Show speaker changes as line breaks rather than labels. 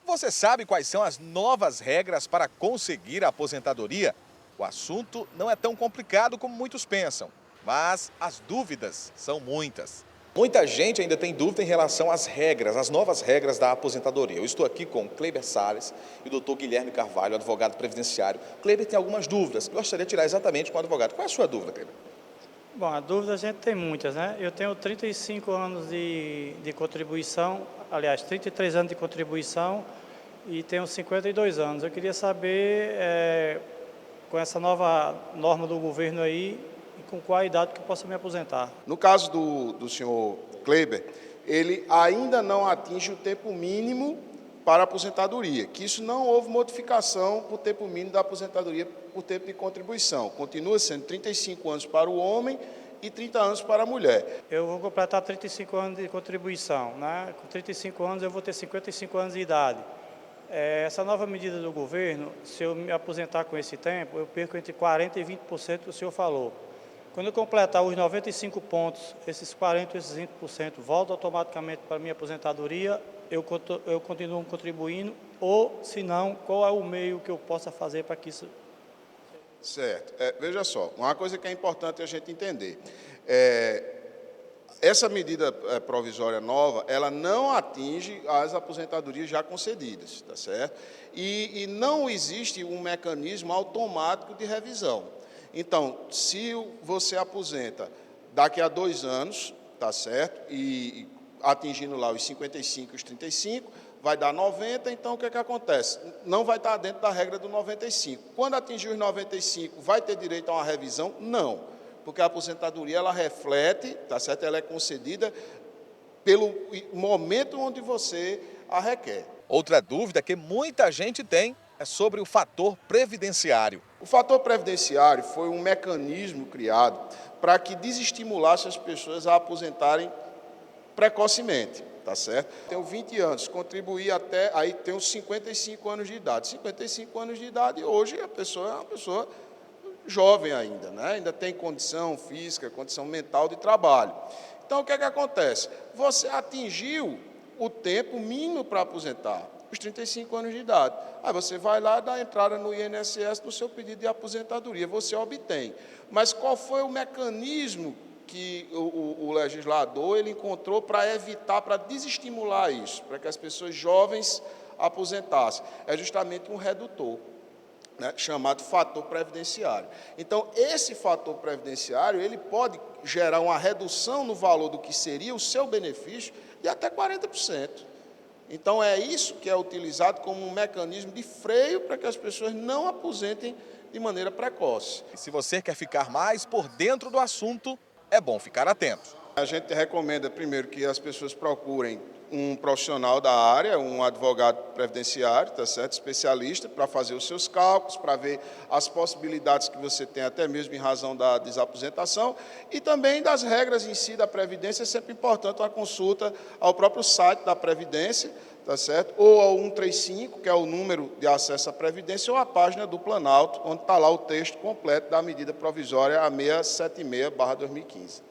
Você sabe quais são as novas regras para conseguir a aposentadoria? O assunto não é tão complicado como muitos pensam, mas as dúvidas são muitas. Muita gente ainda tem dúvida em relação às regras, às novas regras da aposentadoria. Eu estou aqui com o Kleber Salles e o doutor Guilherme Carvalho, advogado previdenciário. Kleber tem algumas dúvidas, gostaria de tirar exatamente com o advogado. Qual é a sua dúvida, Kleber?
Bom, a dúvida a gente tem muitas, né? Eu tenho 35 anos de contribuição, aliás, 33 anos de contribuição e tenho 52 anos. Eu queria saber, com essa nova norma do governo aí, com qual a idade que eu posso me aposentar.
No caso do senhor Kleber, ele ainda não atinge o tempo mínimo para a aposentadoria, que isso não houve modificação para o tempo mínimo da aposentadoria por tempo de contribuição. Continua sendo 35 anos para o homem e 30 anos para a mulher.
Eu vou completar 35 anos de contribuição, né? Com 35 anos eu vou ter 55 anos de idade. Essa nova medida do governo, se eu me aposentar com esse tempo, eu perco entre 40% e 20% que o senhor falou. Quando eu completar os 95 pontos, esses 40% e esses 20% voltam automaticamente para a minha aposentadoria, eu continuo contribuindo, ou, se não, qual é o meio que eu possa fazer para que isso...
Certo. Veja só, uma coisa que é importante a gente entender. Essa medida provisória nova, ela não atinge as aposentadorias já concedidas, tá certo? E não existe um mecanismo automático de revisão. Então, se você aposenta daqui a 2 anos, tá certo? E atingindo lá os 55 e os 35, vai dar 90, então o que é que acontece? Não vai estar dentro da regra do 95. Quando atingir os 95, vai ter direito a uma revisão? Não, porque a aposentadoria, ela reflete, tá certo? Ela é concedida pelo momento onde você a requer.
Outra dúvida que muita gente tem é sobre o fator previdenciário.
O fator previdenciário foi um mecanismo criado para que desestimulasse as pessoas a aposentarem precocemente, tá certo? Tenho 20 anos, contribuí até, aí tenho 55 anos de idade. 55 anos de idade, hoje a pessoa é uma pessoa jovem ainda, né? Ainda tem condição física, condição mental de trabalho. Então, o que é que acontece? Você atingiu o tempo mínimo para aposentar, os 35 anos de idade. Aí você vai lá, dá entrada no INSS no seu pedido de aposentadoria, você obtém. Mas qual foi o mecanismo que o legislador ele encontrou para evitar, para desestimular isso, para que as pessoas jovens aposentassem? É justamente um redutor, né, chamado fator previdenciário. Então, esse fator previdenciário ele pode gerar uma redução no valor do que seria o seu benefício de até 40%. Então, é isso que é utilizado como um mecanismo de freio para que as pessoas não aposentem de maneira precoce.
E se você quer ficar mais por dentro do assunto, é bom ficar atento.
A gente recomenda, primeiro, que as pessoas procurem um profissional da área, um advogado previdenciário, tá certo? Especialista, para fazer os seus cálculos, para ver as possibilidades que você tem, até mesmo em razão da desaposentação, e também das regras em si da Previdência. É sempre importante uma consulta ao próprio site da Previdência, tá certo? Ou ao 135, que é o número de acesso à Previdência, ou a página do Planalto, onde está lá o texto completo da medida provisória 676/2015.